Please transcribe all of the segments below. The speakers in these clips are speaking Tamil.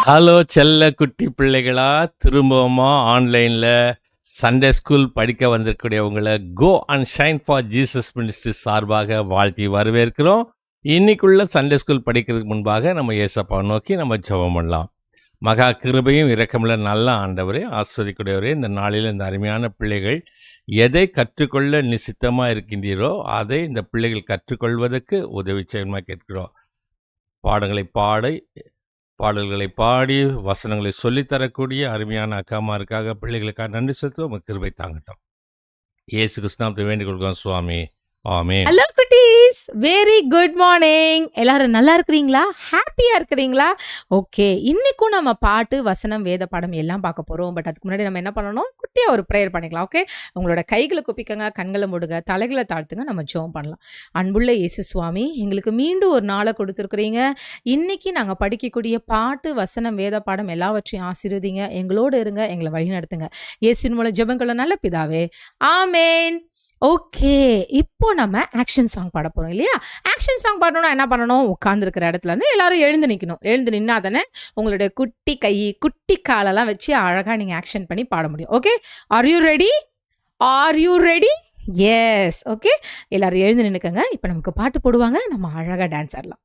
ஹலோ செல்ல குட்டி பிள்ளைகளா, திரும்பவுமா ஆன்லைனில் சண்டே ஸ்கூல் படிக்க வந்திருக்கக்கூடியவங்களை go and shine for Jesus ministry சார்பாக வாழ்த்தி வரவேற்கிறோம். இன்னைக்குள்ள சண்டே ஸ்கூல் படிக்கிறதுக்கு முன்பாக நம்ம ஏசப்பா நோக்கி நம்ம ஜெபம் பண்ணலாம். மகா கிருபையும் இரக்கமுள்ள நல்ல ஆண்டவரே, ஆஸ்வதிக்கூடியவரே, இந்த நாளில் இந்த அருமையான பிள்ளைகள் எதை கற்றுக்கொள்ள நிசித்தமாக இருக்கின்றீரோ அதை இந்த பிள்ளைகள் கற்றுக்கொள்வதற்கு உதவி செய்யணுமா கேட்கிறோம். பாடல்களை பாடி வசனங்களை சொல்லித்தரக்கூடிய அருமையான அக்காமாருக்காக பிள்ளைகளுக்காக நன்றி செலுத்துவோம். கிருபை தாங்கட்டும். இயேசு கிறிஸ்துவை வேண்டிக் கொள்கிறோம் சுவாமி. ஆமென். ஹலோ குட்டீஸ், வெரி குட் மார்னிங். எல்லாரும் நல்லா இருக்கிறீங்களா? ஹாப்பியா இருக்கிறீங்களா? ஓகே, இன்னைக்கும் நம்ம பாட்டு, வசனம், வேத பாடம் எல்லாம் பார்க்க போறோம். பட் அதுக்கு முன்னாடி நம்ம என்ன பண்ணணும்? குட்டியா ஒரு ப்ரேயர் பண்ணிக்கலாம். ஓகே, உங்களோட கைகளை குப்பிக்கங்க, கண்களை மூடுங்க, தலைகளை தாழ்த்துங்க, நம்ம ஜெபம் பண்ணலாம். அன்புள்ள இயேசு சுவாமி, எங்களுக்கு மீண்டும் ஒரு நாளை கொடுத்துருக்குறீங்க. இன்னைக்கு நாங்கள் படிக்கக்கூடிய பாட்டு, வசனம், வேத பாடம் எல்லாவற்றையும் ஆசீர்வதிங்க. எங்களோடு இருங்க, எங்களை வழி நடத்துங்க. இயேசுவின் மூலம் ஜெபங்களை நல்ல பிதாவே, ஆமேன். ஓகே, இப்போ நம்ம ஆக்ஷன் சாங் பாட போறோம் இல்லையா? ஆக்ஷன் சாங் பாடணும்னா என்ன பண்ணணும்? உட்கார்ந்துருக்கிற இடத்துல இருந்து எல்லாரும் எழுந்து நிற்கணும். எழுந்து நின்னா தானே உங்களுடைய குட்டி கை, குட்டி காலெல்லாம் வச்சு அழகா நீங்க ஆக்ஷன் பண்ணி பாட முடியும். Okay, are you ready? Are you ready? Yes. Okay, எல்லாரும் எழுந்து நின்னுக்கங்க. இப்போ நமக்கு பாட்டு போடுவாங்க, நம்ம அழகா டான்ஸ் ஆடலாம்.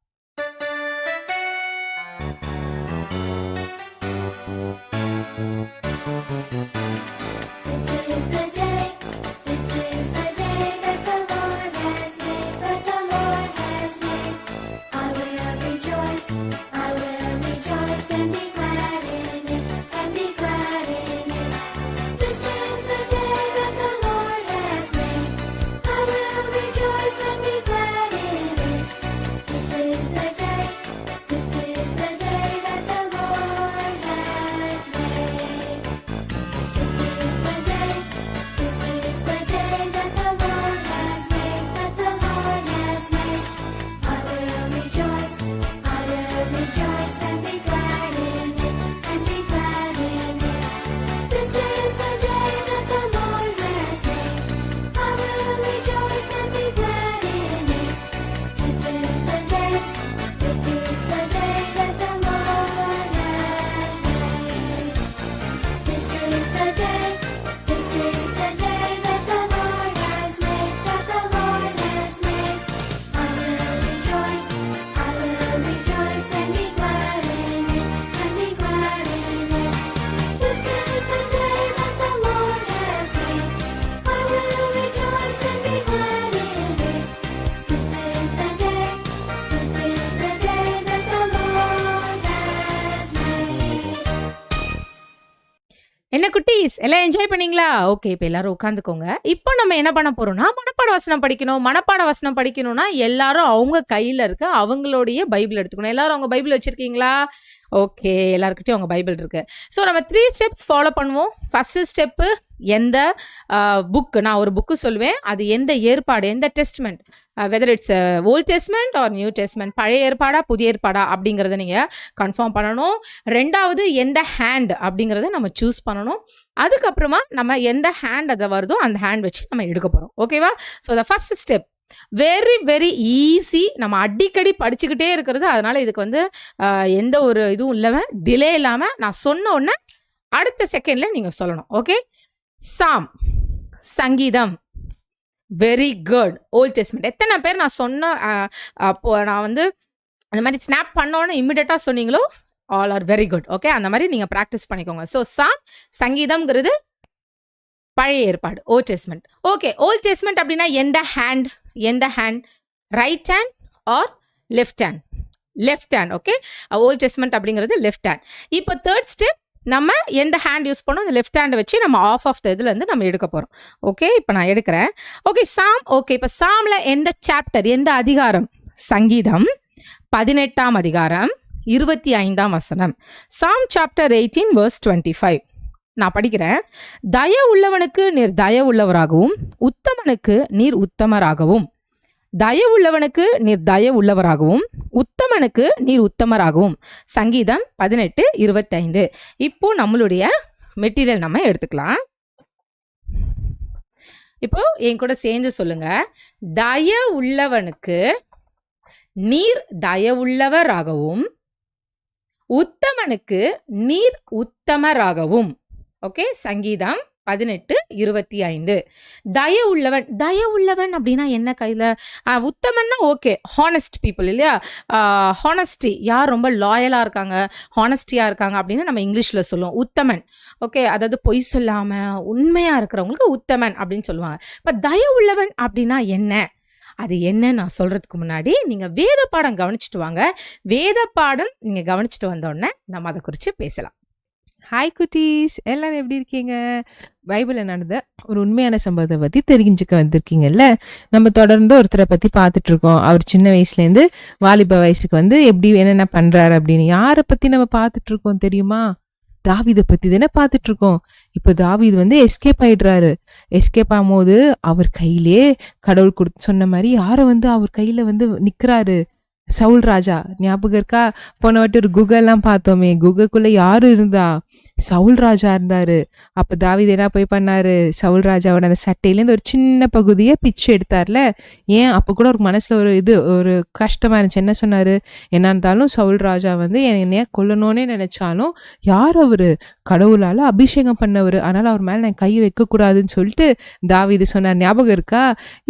என்ன குட்டீஸ், எல்லாம் என்ஜாய் பண்ணீங்களா? ஓகே, இப்போ எல்லாரும் உட்காந்துக்கோங்க. இப்போ நம்ம என்ன பண்ண போறோம்னா, மனப்பாட வசனம் படிக்கணும். மனப்பாட வசனம் படிக்கணும்னா எல்லாரும் அவங்க கையில இருக்க அவங்களுடைய பைபிள் எடுத்துக்கணும். எல்லாரும் அவங்க பைபிள் வச்சிருக்கீங்களா? ஓகே, எல்லாருக்கிட்டையும் அவங்க பைபிள் இருக்கு. ஸோ நம்ம 3 ஸ்டெப்ஸ் ஃபாலோ பண்ணுவோம். ஃபர்ஸ்ட் ஸ்டெப்பு, எந்த புக்கு, நான் ஒரு புக்கு சொல்லுவேன், அது எந்த ஏற்பாடு, எந்த testament, whether it's old testament or new testament, பழைய ஏற்பாடா புதிய ஏற்பாடா அப்படிங்கிறத நீங்கள் கன்ஃபார்ம் பண்ணணும். ரெண்டாவது, எந்த ஹேண்ட் அப்படிங்கிறத நம்ம சூஸ் பண்ணணும். அதுக்கப்புறமா நம்ம எந்த ஹேண்ட் அதை வருதோ அந்த ஹேண்ட் வச்சு நம்ம எடுக்க போகிறோம். ஓகேவா? So the first step very very easy. நம்ம அடிக்கடி படிச்சுக்கிட்டே இருக்கிறது, அதனால இதுக்கு வந்து எந்த ஒரு இதுவும் இல்லாமல், டிலே இல்லாமல் நான் சொன்ன உடனே அடுத்த செகண்ட்ல நீங்கள் சொல்லணும். ஓகே, சாம், சங்கீதம், வெரி குட். Volt testament. எத்தனை பேர் நான் சொன்ன அப்போ நான் வந்து அந்த மாதிரி ஸ்னாப் பண்ணோன்னு இம்மிடியட்டாக சொன்னீங்களோ? All are very good. Okay, அந்த மாதிரி நீங்கள் ப்ராக்டிஸ் பண்ணிக்கோங்க. ஸோ சாம், சங்கீதம்ங்கிறது பழைய ஏற்பாடு, old testament. Okay, old testament அப்படின்னா எந்த ஹேண்ட்? எந்த hand? Right hand or left hand? Left hand. Okay, old testament அப்படிங்கிறது லெஃப்ட் ஹேண்ட். இப்போ தேர்ட் ஸ்டெப், நம்ம எந்த ஹேண்ட் யூஸ் பண்ணோம் அந்த லெஃப்ட் ஹேண்டை வச்சு நம்ம ஆஃப் த இதுலேருந்து நம்ம எடுக்க போகிறோம். ஓகே, இப்போ நான் எடுக்கிறேன். ஓகே, சாம். ஓகே, இப்போ சாமில் எந்த சாப்டர், எந்த அதிகாரம்? சங்கீதம் 18ஆம் அதிகாரம் 25ஆம் வசனம். சாம் சாப்டர் 18 verse 25. நான் படிக்கிறேன். தய உள்ளவனுக்கு நீர் தய உள்ளவராகவும் உத்தமனுக்கு நீர் உத்தமராகவும், தய உள்ளவனுக்கு நீர் தய உள்ளவராகவும் உத்தமனுக்கு நீர் உத்தமராகவும். சங்கீதம் 18:25. இப்போ நம்மளுடைய மெட்டீரியல் நம்ம எடுத்துக்கலாம். இப்போ என் கூட சேர்ந்து சொல்லுங்க. தய உள்ளவனுக்கு நீர் தய உள்ளவராகவும் உத்தமனுக்கு நீர் உத்தமராகவும். ஓகே, சங்கீதம் 18:25. தயவுள்ளவன் அப்படின்னா என்ன கையில? உத்தமன்னா ஓகே, ஹானஸ்ட் பீப்புள் இல்லையா? ஹானஸ்டி, யார் ரொம்ப லாயலா இருக்காங்க, ஹானஸ்டியா இருக்காங்க அப்படின்னு நம்ம இங்கிலீஷ்ல சொல்லுவோம் உத்தமன். ஓகே, அதாவது பொய் சொல்லாம உண்மையா இருக்கிறவங்களுக்கு உத்தமன் அப்படின்னு சொல்லுவாங்க. இப்ப தயவுள்ளவன் அப்படின்னா என்ன? அது என்ன நான் சொல்றதுக்கு முன்னாடி நீங்க வேத பாடம் கவனிச்சுட்டு வாங்க. வேத பாடம் நீங்க கவனிச்சுட்டு வந்த உடனே நம்ம அதை குறித்து பேசலாம். ஹாய் குட்டீஸ், எல்லாரும் எப்படி இருக்கீங்க? பைபிளில் நடந்த ஒரு உண்மையான சம்பவத்தை பற்றி தெரிஞ்சுக்க வந்திருக்கீங்கல்ல. நம்ம தொடர்ந்து ஒருத்தரை பற்றி பார்த்துட்டு இருக்கோம். அவர் சின்ன வயசுலேருந்து வாலிப வயசுக்கு வந்து எப்படி என்னென்ன பண்ணுறாரு அப்படின்னு. யாரை பற்றி நம்ம பார்த்துட்டு இருக்கோம் தெரியுமா? தாவீதை பற்றி தானே பார்த்துட்டு இருக்கோம். இப்போ தாவீது வந்து எஸ்கேப் ஆயிடுறாரு. எஸ்கேப் ஆகும்போது அவர் கையிலே கடவுள் சொன்ன மாதிரி யாரை வந்து அவர் கையில் வந்து நிற்கிறாரு? சவுல் ராஜா. ஞாபகம் இருக்கா? போன வாட்டி ஒரு குகைலாம் பார்த்தோமே, குகைக்குள்ள யாரு இருந்தா? சவுல் ராஜா இருந்தாரு. அப்ப தாவீது என்ன போய் பண்ணாரு? சவுல் ராஜாவோட அந்த சட்டையிலேருந்து ஒரு சின்ன பகுதியை பிச்சு எடுத்தார்ல. ஏன்? அப்ப கூட ஒரு மனசுல ஒரு கஷ்டமா இருந்துச்சு. என்ன சொன்னாரு? என்ன இருந்தாலும் சவுல் ராஜா வந்து என்னைய கொல்லணும்னே நினைச்சாலும் யார் அவரு? கடவுளால அபிஷேகம் பண்ணவர், அதனால அவர் மேல நான் கை வைக்க கூடாதுன்னு சொல்லிட்டு தாவீது சொன்னார். ஞாபகம் இருக்கா?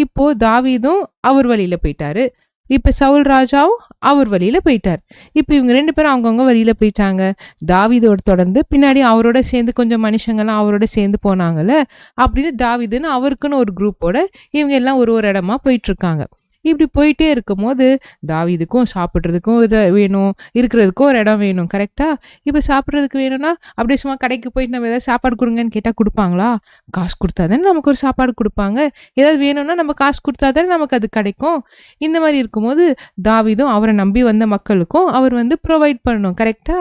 இப்போ தாவீதும் அவர் வழியில போயிட்டாரு. இப்ப சவுல் ராஜாவும் அவர் வழியில போயிட்டார். இப்ப இவங்க 2 பேரும் அவங்கவுங்க வழியில போயிட்டாங்க. தாவீதோட தொடர்ந்து பின்னாடி அவரோட சேர்ந்து கொஞ்சம் மனுஷங்கள்லாம் அவரோட சேர்ந்து போனாங்கல்ல. அப்படின்னு தாவீதுன்னு அவருக்குன்னு ஒரு குரூப்போட இவங்க எல்லாம் ஒரு இடமா போயிட்டு இருக்காங்க. இப்படி போயிட்டே இருக்கும் போது தாவீதுக்கும் சாப்பிட்றதுக்கும் இது வேணும், இருக்கிறதுக்கும் ஒரு இடம் வேணும். கரெக்டா? இப்போ சாப்பிட்றதுக்கு வேணும்னா அப்படியே சும்மா கடைக்கு போயிட்டு நம்ம ஏதாவது சாப்பாடு கொடுங்கன்னு கேட்டால் கொடுப்பாங்களா? காசு கொடுத்தா தானே நமக்கு ஒரு சாப்பாடு கொடுப்பாங்க. ஏதாவது வேணும்னா நம்ம காசு கொடுத்தா தானே நமக்கு அது கிடைக்கும். இந்த மாதிரி இருக்கும்போது தாவீதும் அவரை நம்பி வந்த மக்களுக்கும் அவர் வந்து ப்ரொவைட் பண்ணணும். கரெக்டா?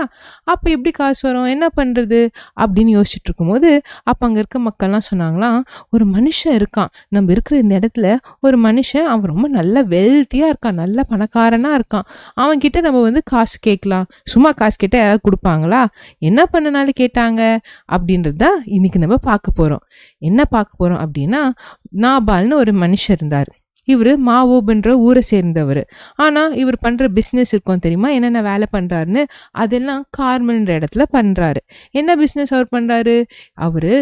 அப்போ எப்படி காசு வரும், என்ன பண்ணுறது அப்படின்னு யோசிச்சுட்டு இருக்கும்போது அப்போ அங்கே இருக்க மக்கள்லாம் சொன்னாங்களாம், ஒரு மனுஷன் இருக்கான் நம்ம இருக்கிற இந்த இடத்துல. ஒரு மனுஷன், அவன் ரொம்ப நல்ல வெல்த்தியா இருக்கான், நல்ல பணக்காரனா இருக்கான். அவன் கிட்ட நம்ம வந்து காசு கேட்கலாம். சும்மா காசு கேட்டா யாராவது கொடுப்பாங்களா? என்ன பண்ணனாலும் கேட்டாங்க அப்படின்றது தான் இன்னைக்கு நம்ம பார்க்க போறோம். என்ன பார்க்க போறோம் அப்படின்னா, நாபால்னு ஒரு மனுஷர் இருந்தார். இவர் மாவோப்ன்ற ஊரை சேர்ந்தவர். ஆனா இவர் பண்ற பிஸ்னஸ் இருக்கும் தெரியுமா, என்னென்ன வேலை பண்றாருன்னு? அதெல்லாம் கார்மெல்ன்ற இடத்துல பண்றாரு. என்ன பிஸ்னஸ் அவர் பண்றாரு? அவரு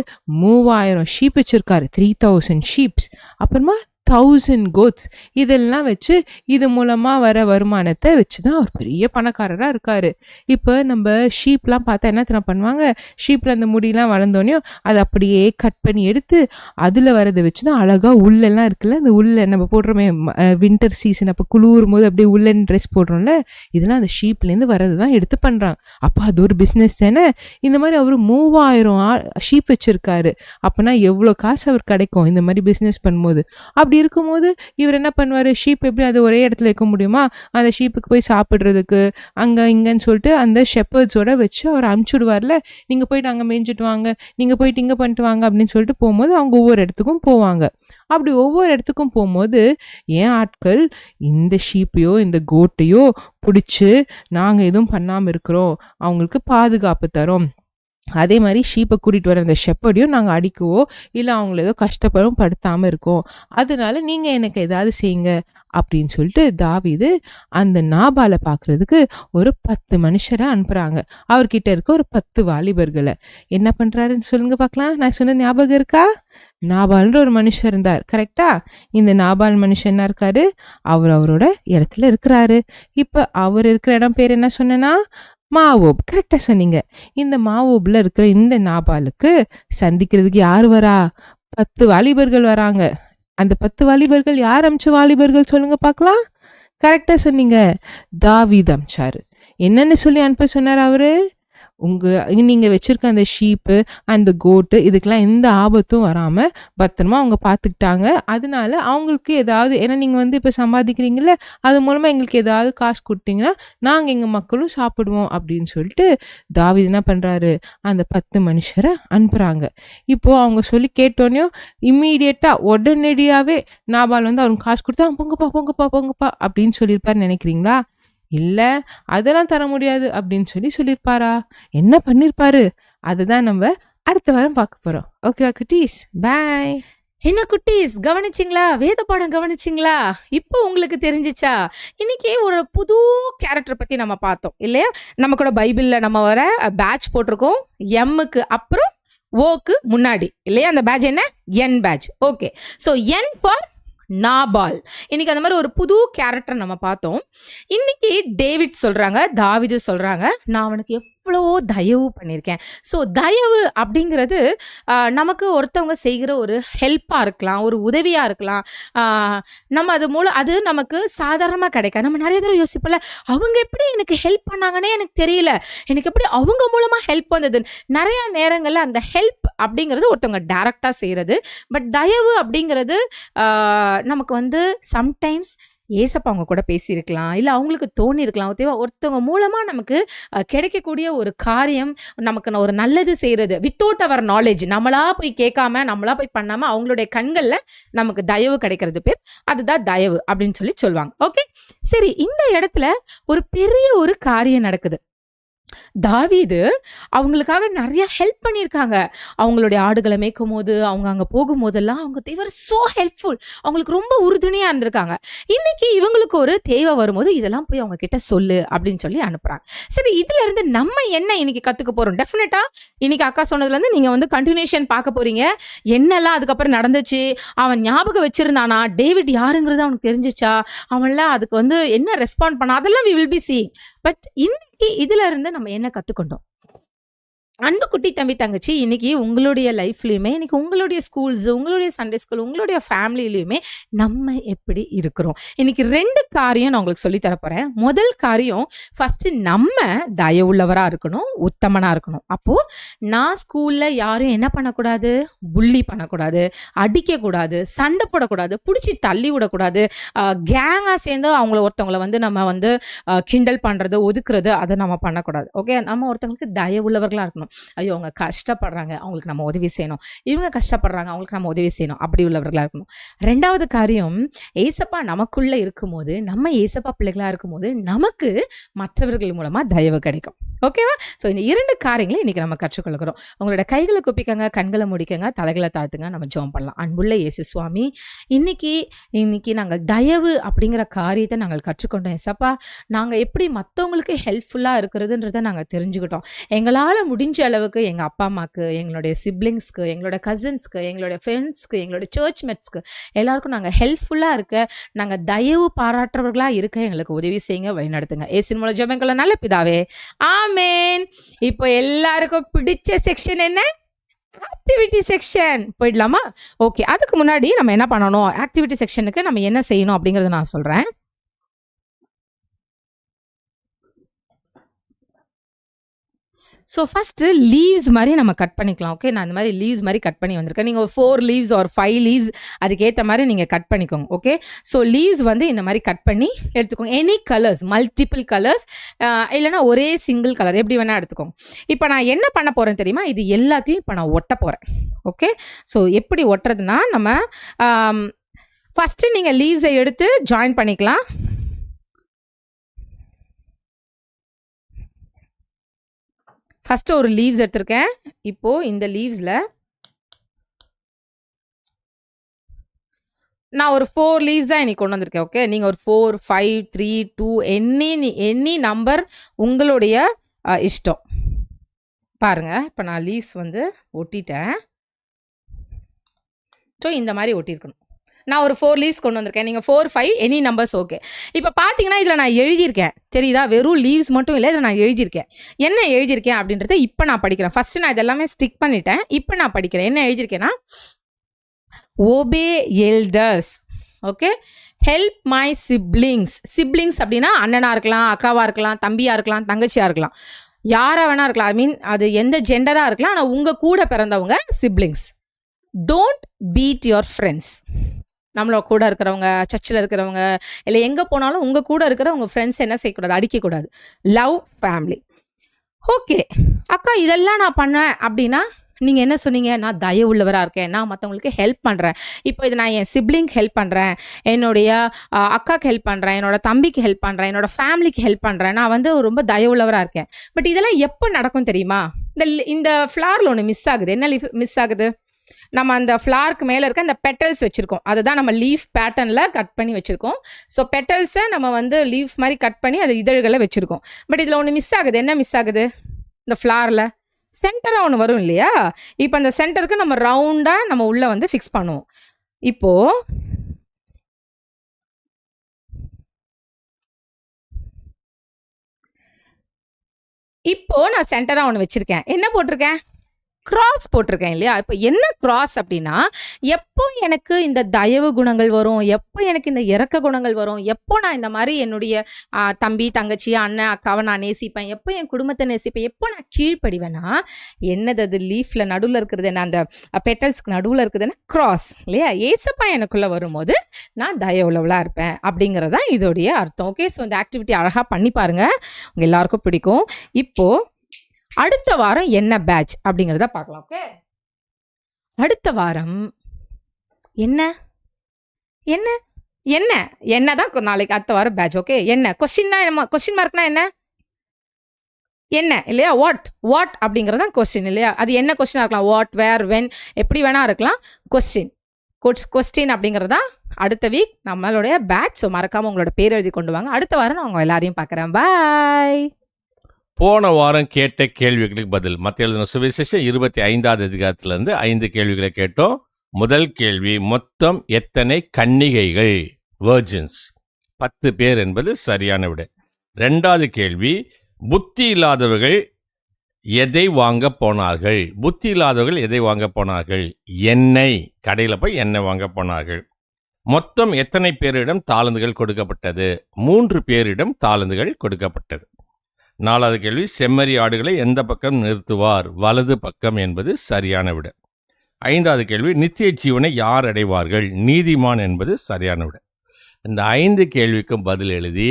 3000 ஷீப் வச்சிருக்காரு, 3000 ஷீப்ஸ். அப்புறமா 1000 கோட்ஸ். இதெல்லாம் வச்சு இது மூலமா வர வருமானத்தை வச்சுதான் அவர் பெரிய பணக்காரரா இருக்காரு. இப்போ நம்ம ஷீப்லாம் பார்த்தா என்ன பண்ணுவாங்க? ஷீப்ல அந்த முடியெல்லாம் வளர்ந்தோனையும் அதை அப்படியே கட் பண்ணி எடுத்து அதுல வரதை வச்சுதான் அழகா உள்ளெல்லாம் இருக்குல்ல, அந்த உள்ள நம்ம போடுறோமே வின்டர் சீசன் அப்போ குளிரும் போது அப்படியே உள்ளன் ட்ரெஸ் போடுறோம்ல, இதெல்லாம் அந்த ஷீப்லேருந்து வரது தான் எடுத்து பண்றாங்க. அப்போ அது ஒரு பிஸ்னஸ் தானே. இந்த மாதிரி அவர் 3000 ஷீப் வச்சிருக்காரு. அப்போனா எவ்வளோ காசு அவர் கிடைக்கும் இந்த மாதிரி பிஸ்னஸ் பண்ணும்போது. அப்படி இருக்கும்போது இவர் என்ன பண்ணுவாரு? ஷீப் எப்படி அது ஒரே இடத்துல வைக்க முடியுமா? அந்த ஷீப்புக்கு போய் சாப்பிட்றதுக்கு அங்க இங்கன்னு சொல்லிட்டு அந்த ஷெப்பர்ட்ஸோட வச்சு அவர் அனுப்பிச்சுடுவார்ல. நீங்க போயிட்டு அங்க மேய்ஞ்சிட்டு வாங்க, நீங்க போயிட்டு இங்க பண்ணிட்டு வாங்க அப்படின்னு சொல்லிட்டு போகும்போது அவங்க ஒவ்வொரு இடத்துக்கும் போவாங்க. அப்படி ஒவ்வொரு இடத்துக்கும் போகும்போது ஏன் ஆட்கள் இந்த ஷீப்பையோ இந்த கோட்டையோ பிடிச்சி நாங்க எதுவும் பண்ணாம இருக்கிறோம், அவங்களுக்கு பாதுகாப்பு தரோம். அதே மாதிரி ஷீப்பை கூட்டிகிட்டு வர அந்த ஷெப்பர்டையும் நாங்கள் அடிக்கவோ இல்லை அவங்கள ஏதோ கஷ்டப்படும் படுத்தாமல் இருக்கோம். அதனால நீங்கள் எனக்கு ஏதாவது செய்யுங்க அப்படின்னு சொல்லிட்டு தாவீது அந்த நாபாலை பார்க்கறதுக்கு ஒரு 10 மனுஷரை அனுப்புகிறாங்க. அவர்கிட்ட இருக்க ஒரு 10 வாலிபர்களை. என்ன பண்ணுறாருன்னு சொல்லுங்க பார்க்கலாம். நான் சொன்ன ஞாபகம் இருக்கா? நாபால்ன்ற ஒரு மனுஷன் இருந்தார். கரெக்டா? இந்த நாபால் மனுஷன் என்ன இருக்காரு? அவரோட இடத்துல இருக்கிறாரு. இப்போ அவர் இருக்கிற இடம் பேர் என்ன சொன்னேன்னா மாவோப். கரெக்டா சொன்னீங்க. இந்த மாவோப்ல இருக்கிற இந்த நாபாலுக்கு சந்திக்கிறதுக்கு யார் வரா? 10 வாலிபர்கள் வராங்க. அந்த 10 வாலிபர்கள் யார் அமிச்ச வாலிபர்கள் சொல்லுங்க பார்க்கலாம். கரெக்டா சொன்னீங்க, தாவீது அமிச்சாரு. என்னன்னு சொல்லி அனுப்ப சொன்னார் அவரு? நீங்க வச்சிருக்க அந்த ஷீப்பு அந்த கோட்டு இதுக்கெல்லாம் எந்த ஆபத்தும் வராம பத்திரமா அவங்க பார்த்துக்கிட்டாங்க. அதனால அவங்களுக்கு ஏதாவது, ஏன்னா நீங்க வந்து இப்ப சம்பாதிக்கிறீங்கல்ல, அது மூலமா எங்களுக்கு ஏதாவது காசு கொடுத்தீங்கன்னா நாங்க எங்க மக்களும் சாப்பிடுவோம் அப்படின்னு சொல்லிட்டு தாவீது என்ன பண்றாரு? அந்த 10 மனுஷரை அனுப்புறாங்க. இப்போ அவங்க சொல்லி கேட்டோன்னே இம்மீடியட்டா உடனடியாவே நாபால் வந்து அவருக்கு காசு கொடுத்தா பொங்கப்பா பொங்கப்பா பொங்கப்பா அப்படின்னு சொல்லியிருப்பாரு நினைக்கிறீங்களா? இல்ல, அதெல்லாம் தர முடியாது அப்படின்னு சொல்லியிருப்பாரா? என்ன பண்ணிருப்பாரு? அதுதான் நம்ம அடுத்த வாரம் பார்க்க போறோம். ஓகே குட்டீஸ், பாய். என்ன குட்டீஸ் கவனிச்சிங்களா? வேத பாடம் கவனிச்சிங்களா? இப்போ உங்களுக்கு தெரிஞ்சிச்சா? இன்னைக்கு ஒரு புது கேரக்டர் பத்தி நம்ம பார்த்தோம் இல்லையா? நம்ம கூட பைபிள்ல நம்ம வர பேட்ச் போட்டிருக்கோம். எம்முக்கு அப்புறம் ஓக்கு முன்னாடி இல்லையா? அந்த பேட்ச் என்ன? என் பேட்ச். ஓகே. ஸோ என் ஃபார் நாபால். இன்னைக்கு அந்த மாதிரி ஒரு புது கேரக்டர் நம்ம பார்த்தோம். இன்னைக்கு டேவிட் சொல்றாங்க, தாவீது சொல்றாங்க, நான் அவனுக்கு எவ்வளவோ தயவு பண்ணியிருக்கேன். ஸோ தயவு அப்படிங்கிறது நமக்கு ஒருத்தவங்க செய்கிற ஒரு ஹெல்ப்பாக இருக்கலாம், ஒரு உதவியாக இருக்கலாம். நம்ம அது மூலம் அது நமக்கு சாதாரணமாக கிடைக்காது. நம்ம நிறைய தடவை யோசிப்போம்ல, அவங்க எப்படி எனக்கு ஹெல்ப் பண்ணாங்கன்னே எனக்கு தெரியல, எனக்கு எப்படி அவங்க மூலமாக ஹெல்ப் வந்தது. நிறைய நேரங்களில் அந்த ஹெல்ப் அப்படிங்கிறது ஒருத்தவங்க டைரக்டாக செய்கிறது. பட் தயவு அப்படிங்கிறது நமக்கு வந்து சம்டைம்ஸ் ஏசப்பா அவங்க கூட பேசியிருக்கலாம், இல்லை அவங்களுக்கு தோணி இருக்கலாம். ஒருத்தவங்க மூலமாக நமக்கு கிடைக்கக்கூடிய ஒரு காரியம், நமக்கு ஒரு நல்லது செய்கிறது வித்தவுட் அவர் நாலேஜ், நம்மளா போய் கேட்காம நம்மளா போய் பண்ணாமல் அவங்களுடைய கண்களில் நமக்கு தயவு கிடைக்கிறது பேர், அதுதான் தயவு அப்படின்னு சொல்லுவாங்க. ஓகே, சரி, இந்த இடத்துல ஒரு பெரிய ஒரு காரியம் நடக்குது. தாவீது அவங்களுக்காக நிறைய ஹெல்ப் பண்ணியிருக்காங்க. அவங்களுடைய ஆடுகளை மேய்க்கும் போது, அவங்க அங்கே போகும்போதெல்லாம் அவங்க தேவர் சோ ஹெல்ப்ஃபுல், அவங்களுக்கு ரொம்ப உறுதுணையாக இருந்திருக்காங்க. இன்னைக்கு இவங்களுக்கு ஒரு தேவை வரும்போது இதெல்லாம் போய் அவங்க கிட்ட சொல்லு அப்படின்னு சொல்லி அனுப்புறாங்க. சரி, இதுல இருந்து நம்ம என்ன இன்னைக்கு கத்துக்க போறோம்? டெஃபினட்டா இன்னைக்கு அக்கா சொன்னதுல இருந்து நீங்க வந்து கண்டினியூஷன் பார்க்க போறீங்க. என்னெல்லாம் அதுக்கப்புறம் நடந்துச்சு, அவன் ஞாபகம் வச்சிருந்தானா, டேவிட் யாருங்கிறது அவனுக்கு தெரிஞ்சிச்சா, அவன்லாம் அதுக்கு வந்து என்ன ரெஸ்பாண்ட் பண்ணா, அதெல்லாம் we will be seeing. But இன்னைக்கு இதுல இருந்து நம்ம என்ன கத்துக்கொண்டோம்? அன்பு குட்டி தம்பி தங்கச்சி, இன்னைக்கு உங்களுடைய லைஃப்லையுமே, இன்னைக்கு உங்களுடைய ஸ்கூல்ஸ், உங்களுடைய சண்டே ஸ்கூல், உங்களுடைய ஃபேமிலியிலையுமே நம்ம எப்படி இருக்கிறோம்? இன்னைக்கு 2 காரியம் நான் உங்களுக்கு சொல்லி தரப்போறேன். முதல் காரியம், ஃபர்ஸ்ட் நம்ம தயவுள்ளவரா இருக்கணும், உத்தமனா இருக்கணும். அப்போ நான் ஸ்கூல்ல யாரும் என்ன பண்ணக்கூடாது, புள்ளி பண்ணக்கூடாது, அடிக்கக்கூடாது, சண்டை போடக்கூடாது, பிடிச்சி தள்ளி விடக்கூடாது, கேங்கா சேர்ந்து ஒருத்தவங்களை வந்து நம்ம வந்து கிண்டல் பண்றது, ஒதுக்குறது, அதை நம்ம பண்ணக்கூடாது. ஓகே, நம்ம ஒருத்தவங்களுக்கு தயவுள்ளவர்களா இருக்கணும். ஐயோ, அவங்க கஷ்டப்படுறாங்க, அவங்களுக்கு நம்ம உதவி செய்யணும், இவங்க கஷ்டப்படுறாங்க, அவங்களுக்கு நம்ம உதவி செய்யணும், அப்படி உள்ளவர்களா இருக்கணும். 2வது காரியம், ஏசப்பா நமக்குள்ள இருக்கும்போது, நம்ம ஏசப்பா பிள்ளைகளா இருக்கும்போது நமக்கு மற்றவர்கள் மூலமா தயவு கிடைக்கும். ஓகேவா? ஸோ இந்த 2 காரியங்களை இன்னைக்கு நம்ம கற்றுக்கொள்கிறோம். உங்களோட கைகளை குப்பிக்கங்க, கண்களை முடிக்கங்க, தலைகளை தாழ்த்துங்க, நம்ம ஜெபம் பண்ணலாம். அன்புள்ள இயேசு சுவாமி, இன்னைக்கு நாங்கள் தயவு அப்படிங்கிற காரியத்தை நாங்கள் கற்றுக்கொண்டோம். ஏசப்பா, நாங்கள் எப்படி மற்றவங்களுக்கு ஹெல்ப்ஃபுல்லாக இருக்கிறதுன்றதை நாங்கள் தெரிஞ்சுக்கிட்டோம். எங்களால் முடிஞ்ச அளவுக்கு எங்கள் அப்பா அம்மாவுக்கு, எங்களுடைய சிப்ளிங்ஸ்க்கு, எங்களோட கசின்ஸ்க்கு, எங்களோட ஃப்ரெண்ட்ஸ்க்கு, எங்களோட சர்ச் மெட்ஸ்க்கு எல்லாருக்கும் நாங்கள் ஹெல்ப்ஃபுல்லாக இருக்க, நாங்கள் தயவு பாராட்டுறவர்களாக இருக்க எங்களுக்கு உதவி செய்யுங்க, வழிநடத்துங்க. இயேசுவின் மூலம் ஜெபங்களை நல்ல பிதாவே, ஆமென். இப்போ எல்லாருக்கும் பிடிச்ச செக்ஷன் என்ன? ஆக்டிவிட்டி செக்ஷன் போயிடலாமா? ஓகே, அதுக்கு முன்னாடி நம்ம என்ன பண்ணணும், ஆக்டிவிட்டி செக்ஷனுக்கு நம்ம என்ன செய்யணும் அப்படிங்கறத நான் சொல்றேன். ஸோ ஃபஸ்ட்டு லீவ்ஸ் மாதிரி நம்ம கட் பண்ணிக்கலாம். ஓகே, நான் இந்த மாதிரி லீவ்ஸ் மாதிரி கட் பண்ணி வந்திருக்கேன். நீங்கள் ஒரு 4 லீவ்ஸ் ஒரு 5 லீவ்ஸ் அதுக்கேற்ற மாதிரி நீங்கள் கட் பண்ணிக்கோங்க. ஓகே, ஸோ லீவ்ஸ் வந்து இந்த மாதிரி கட் பண்ணி எடுத்துக்கோங்க. எனி கலர்ஸ், மல்டிபிள் கலர்ஸ், இல்லைனா ஒரே சிங்கிள் கலர், எப்படி வேணால் எடுத்துக்கோங்க. இப்போ நான் என்ன பண்ண போகிறேன் தெரியுமா? இது எல்லாத்தையும் இப்போ நான் ஒட்ட போகிறேன். ஓகே, ஸோ எப்படி ஒட்டுறதுன்னா, நம்ம ஃபஸ்ட்டு நீங்கள் லீவ்ஸை எடுத்து ஜாயின் பண்ணிக்கலாம். ஃபஸ்ட்டு ஒரு லீவ்ஸ் எடுத்திருக்கேன். இப்போது இந்த லீவ்ஸில் நான் ஒரு 4 லீவ்ஸ் தான் இன்னைக்கு கொண்டு வந்திருக்கேன். ஓகே, நீங்கள் ஒரு 4, 5, 3, 2 எனி நம்பர் உங்களுடைய இஷ்டம். பாருங்கள், இப்போ நான் லீவ்ஸ் வந்து ஒட்டிட்டேன். ஸோ இந்த மாதிரி ஒட்டியிருக்கணும். நான் ஒரு 4 லீவ்ஸ் கொண்டு வந்திருக்கேன். நீங்கள் 4, 5 எனி நம்பர்ஸ். ஓகே, இப்போ பார்த்தீங்கன்னா இதில் நான் எழுதியிருக்கேன், தெரியுதா? வெறும் லீவ்ஸ் மட்டும் இல்லை, இதில் நான் எழுதியிருக்கேன். என்ன எழுதியிருக்கேன் அப்படின்றத இப்போ நான் படிக்கிறேன். ஃபஸ்ட்டு நான் இதெல்லாமே ஸ்டிக் பண்ணிட்டேன், இப்போ நான் படிக்கிறேன். என்ன எழுதியிருக்கேன்னா, obey elders. Okay, help my siblings. Siblings அப்படின்னா அண்ணனாக இருக்கலாம், அக்காவாக இருக்கலாம், தம்பியாக இருக்கலாம், தங்கச்சியாக இருக்கலாம், யாராக வேணா இருக்கலாம். ஐ மீன் அது எந்த ஜெண்டராக இருக்கலாம், ஆனால் உங்கள் கூட பிறந்தவங்க siblings. Don't beat your friends. நம்மளோட கூட இருக்கிறவங்க, சர்ச்சில் இருக்கிறவங்க, இல்லை எங்கே போனாலும் உங்கள் கூட இருக்கிற உங்கள் ஃப்ரெண்ட்ஸ் என்ன செய்யக்கூடாது, அடிக்கக்கூடாது. Love family. ஓகே அக்கா, இதெல்லாம் நான் பண்ணேன் அப்படின்னா நீங்கள் என்ன சொன்னீங்க? நான் தயவு உள்ளவராக இருக்கேன், நான் மற்றவங்களுக்கு ஹெல்ப் பண்ணுறேன். இப்போ இது நான் என் சிப்ளிங்க்கு ஹெல்ப் பண்ணுறேன், என்னுடைய அக்காவுக்கு ஹெல்ப் பண்ணுறேன், என்னோட தம்பிக்கு ஹெல்ப் பண்ணுறேன், என்னோட ஃபேமிலிக்கு ஹெல்ப் பண்ணுறேன், நான் வந்து ரொம்ப தயவு உள்ளவராக இருக்கேன். பட் இதெல்லாம் எப்போ நடக்கும் தெரியுமா? இந்த ஃப்ளாரில் ஒன்று மிஸ் ஆகுது. என்ன மிஸ் ஆகுது? நம்ம அந்த ஃப்ளார்க்கு மேலே இருக்க அந்த பெட்டல்ஸ் வச்சுருக்கோம், அதுதான் நம்ம லீஃப் பேட்டர்னில் கட் பண்ணி வச்சுருக்கோம். ஸோ பெட்டல்ஸை நம்ம வந்து லீஃப் மாதிரி கட் பண்ணி அது இதழ்களை வச்சுருக்கோம். பட் இதில் ஒன்று மிஸ் ஆகுது. என்ன மிஸ் ஆகுது? இந்த ஃப்ளாரில் சென்டராக ஒன்று வரும் இல்லையா? இப்போ அந்த சென்டருக்கு நம்ம ரவுண்டாக நம்ம உள்ளே வந்து ஃபிக்ஸ் பண்ணுவோம். இப்போ நான் சென்டராக ஒன்று வச்சுருக்கேன். என்ன போட்டிருக்கேன்? கிராஸ் போட்டிருக்கேன் இல்லையா? இப்போ என்ன கிராஸ் அப்படின்னா, எப்போ எனக்கு இந்த தயவு குணங்கள் வரும், எப்போ எனக்கு இந்த இரக்க குணங்கள் வரும், எப்போ நான் இந்த மாதிரி என்னுடைய தம்பி தங்கச்சி அண்ணன் அக்காவை நான் நேசிப்பேன், எப்போ என் குடும்பத்தை நேசிப்பேன், எப்போ நான் கீழ்ப்படிவேன்னா, என்னது அது லீஃப்ல நடுவில் இருக்கிறது என்ன, அந்த பெட்டல்ஸ்க்கு நடுவில் இருக்குதுன்னா கிராஸ் இல்லையா? ஏசப்பா எனக்குள்ளே வரும்போது நான் தயவுள்ளவளாக இருப்பேன் அப்படிங்கிறதான் இதோடைய அர்த்தம். ஓகே, ஸோ இந்த ஆக்டிவிட்டி அழகாக பண்ணி பாருங்க, உங்க எல்லாருக்கும் பிடிக்கும். இப்போ அடுத்த வாரம் என்ன பேட்ச் அப்படிங்கிறத பார்க்கலாம். ஓகே, அடுத்த வாரம் என்ன என்ன என்ன என்னதான் நாளைக்கு அடுத்த வாரம் பேட்ச். ஓகே, என்ன கொஸ்டின்னா, கொஸ்டின் மார்க்னா என்ன இல்லையா? வாட் அப்படிங்கிறதான் கொஸ்டின் இல்லையா? அது என்ன கொஸ்டினாக இருக்கலாம்? வாட், வேர், வென், எப்படி வேணா இருக்கலாம். கொஸ்டின் அப்படிங்கிறதா அடுத்த வீக் நம்மளுடைய பேட்ச். ஸோ மறக்காமல் உங்களோட பேர் எழுதி கொண்டு வாங்க. அடுத்த வாரம் நான் உங்கள் எல்லாரையும் பார்க்குறேன். பாய். போன வாரம் கேட்ட கேள்விகளுக்கு பதில். மத்திய எழுதின சுவிசேஷம் 25வது அதிகாரத்திலிருந்து 5 கேள்விகளை கேட்டோம். முதல் கேள்வி, மொத்தம் எத்தனை கன்னிகைகள், வெர்ஜின்ஸ்? 10 பேர் என்பது சரியான விடை. 2வது கேள்வி, புத்தி இல்லாதவர்கள் எதை வாங்க போனார்கள்? புத்தி இல்லாதவர்கள் எதை வாங்க போனார்கள்? எண்ணெய். கடையில் போய் எண்ணெய் வாங்க போனார்கள். மொத்தம் எத்தனை பேரிடம் தாளந்துகள் கொடுக்கப்பட்டது? 3 பேரிடம் தாளந்துகள் கொடுக்கப்பட்டது. 4வது கேள்வி, செம்மறி ஆடுகளை எந்த பக்கம் நிறுத்துவார்? வலது பக்கம் என்பது சரியான விடை. 5வது கேள்வி, நித்திய ஜீவனை யார் அடைவார்கள்? நீதிமான் என்பது சரியான விடை. இந்த 5 கேள்விக்கும் பதில் எழுதி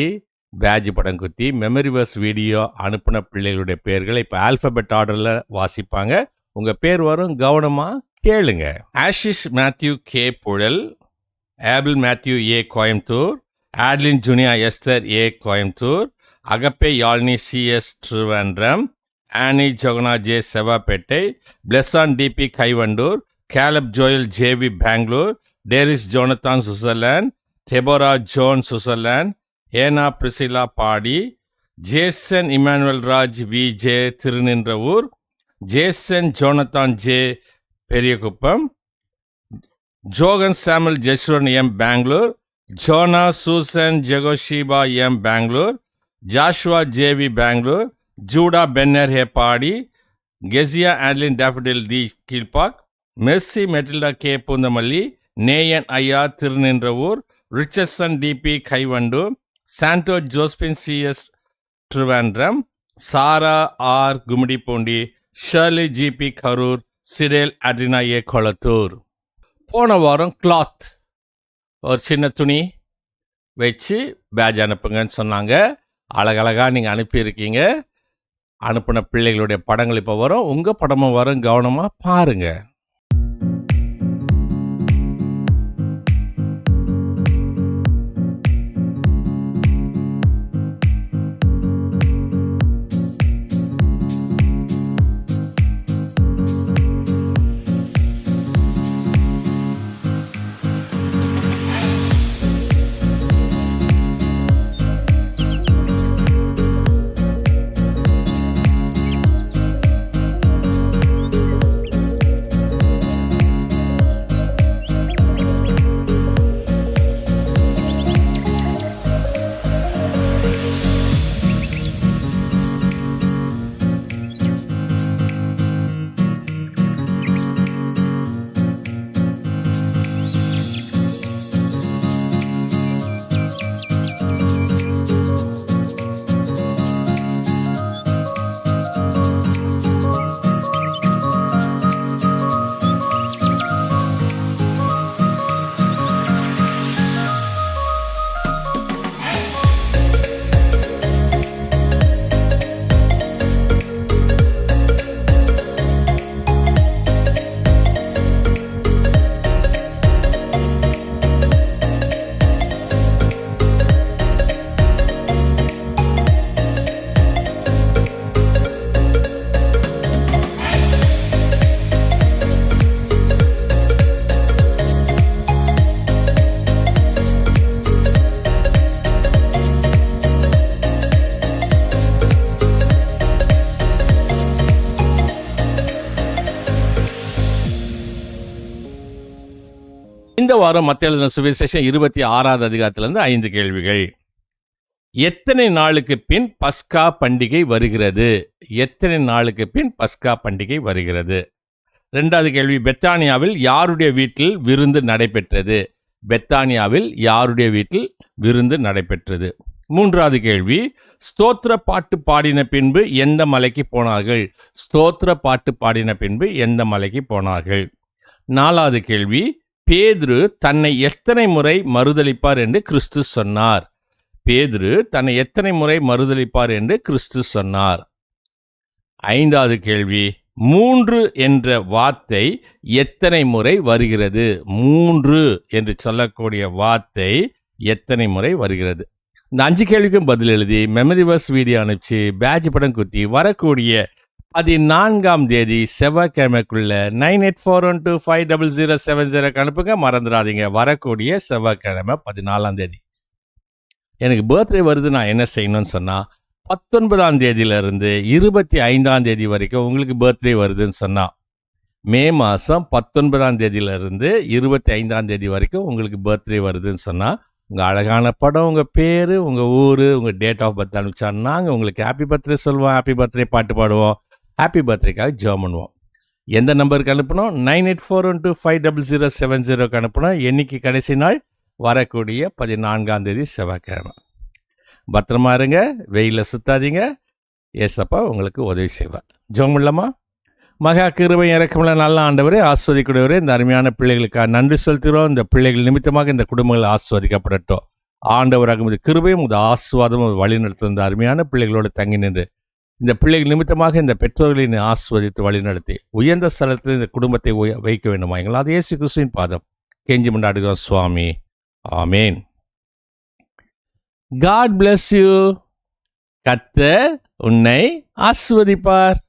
பேட்ஜ் படம் குத்தி மெமரிவர்ஸ் வீடியோ அனுப்பின பிள்ளைகளுடைய பெயர்களை இப்போ ஆல்பபெட் ஆர்டரில் வாசிப்பாங்க. உங்கள் பேர் வரும், கவனமாக கேளுங்க. Ashish Mathew K Puzhal, Abel Mathew A Coimbatore, Adlin Junia Esther A Coimbatore, Agape Yazhini CS Thiruvanram, Annie Johanna J Sevapet, Blesson DB Kaivandur, Caleb Joel JV Bangalore, Daris Jonathan Switzerland, Deborah Joan Switzerland, Ena Priscilla Padi, Jason Immanuel Raj V J Thiruninravur, Jason Jonathan J Periyakuppam, Johan Samuel Jeswaran M Bangalore, Jona Susan Jehosheba M Bangalore, Joshua JV Bangalore, Judah Benner Heppadi, Keziah Adlin டேஃபடில் D Kilpauk, Mercy Matilda K Poonamallee, Neyan Aiya Thiruninravur, Richardson DB Kaivandur, Santo Josephine CS Thiruvandam, Sarah R Gummidipoondi, Shirley GP Karur, Sidel Adrina A Kolathur. போன வாரம் கிளாத், ஒரு சின்ன துணி வச்சு பேட்ச் அனுப்புங்கன்னு சொன்னாங்க. அழகழகாக நீங்கள் அனுப்பியிருக்கீங்க. அனுப்பின பிள்ளைகளுடைய படங்கள் இப்போ வரும், உங்கள் படமும் வரும், கவனமாக பாருங்கள். இந்த வாரம் மத்தேயு எழுதின சுவிசேஷம் 26வது அதிகாரத்திலிருந்து 5 கேள்விகள். எத்தனை நாளுக்கு பின் பஸ்கா பண்டிகை வருகிறது? எத்தனை நாளுக்கு பின் பஸ்கா பண்டிகை வருகிறது? 2வது கேள்வி, பெத்தானியாவில் யாருடைய வீட்டில் விருந்து நடைபெற்றது? பெத்தானியாவில் யாருடைய வீட்டில் விருந்து நடைபெற்றது? 3வது கேள்வி, ஸ்தோத்திர பாட்டு பாடின பின்பு எந்த மலைக்கு போனார்கள்? ஸ்தோத்திர பாட்டு பாடின பின்பு எந்த மலைக்கு போனார்கள்? 4வது கேள்வி, பேதுரு தன்னை எத்தனை முறை மறுதலிப்பார் என்று கிறிஸ்து சொன்னார்? பேதுரு தன்னை எத்தனை முறை மறுதலிப்பார் என்று கிறிஸ்து சொன்னார்? 5வது கேள்வி, 3 என்ற வார்த்தை எத்தனை முறை வருகிறது? 3 என்று சொல்லக்கூடிய வார்த்தை எத்தனை முறை வருகிறது? இந்த 5 கேள்விக்கும் பதில் எழுதி மெமரி வர்ஸ் வீடியோ அனுப்பிச்சு பேட்ச் படம் குத்தி வரக்கூடிய 14ஆம் தேதி செவ்வாய்க்கிழமைக்குள்ள 9841250070 அனுப்புங்க. மறந்துடாதீங்க, வரக்கூடிய செவ்வாய்க்கிழமை 14ஆம் தேதி எனக்கு பர்த்டே வருது. நான் என்ன செய்யணும்னு சொன்னால் 19ஆம் தேதியிலிருந்து 25ஆம் தேதி வரைக்கும் உங்களுக்கு பர்த்டே வருதுன்னு சொன்னால், மே மாதம் 19ஆம் தேதியிலிருந்து 25ஆம் தேதி வரைக்கும் உங்களுக்கு பர்த்டே வருதுன்னு சொன்னால், உங்கள் அழகான படம், உங்கள் பேர், உங்கள் ஊர், உங்கள் டேட் ஆஃப் பர்த் அனுப்பிச்சா நாங்கள் உங்களுக்கு ஹாப்பி பர்த்டே சொல்லுவோம், ஹாப்பி பர்த்டே பாட்டு பாடுவோம், ஹாப்பி பர்த்டேக்காக ஜெபம் பண்ணுவோம். எந்த நம்பருக்கு அனுப்பணும்? 9841250070 அனுப்பணும். என்னைக்கு கடைசி நாள்? வரக்கூடிய 14ஆம் தேதி செவ்வாய்க்கிழமை. பத்திரமா இருங்க, வெயிலில் சுத்தாதீங்க. ஏசப்பா உங்களுக்கு உதவி செய்வார். ஜெபம் பண்ணலாமா? மகா கிருபை இறக்கமுள்ள நல்ல ஆண்டவரே, ஆஸ்வதிக்கூடியவரே, இந்த அருமையான பிள்ளைகளுக்காக நன்றி செலுத்துகிறோம். இந்த பிள்ளைகள் நிமித்தமாக இந்த குடும்பங்கள் ஆஸ்வதிக்கப்படட்டும். ஆண்டவராக உமது கிருபையும் உமது ஆசீர்வாதமும் வழிநடத்தும் இந்த அருமையான பிள்ளைகளோடு தங்கி நின்று இந்த பிள்ளைகள் நிமித்தமாக இந்த பெற்றோர்களின் ஆஸ்வதித்து வழிநடத்தி உயர்ந்த ஸ்தலத்தில் இந்த குடும்பத்தை வைக்க வேண்டுமா எங்கள் அது இயேசு கிறிஸ்துவின் பாதம் கெஞ்சி கொண்டாடுகிறோம் சுவாமி. ஆமேன். God bless you. கர்த்தர் உன்னை ஆசீர்வதிப்பார்.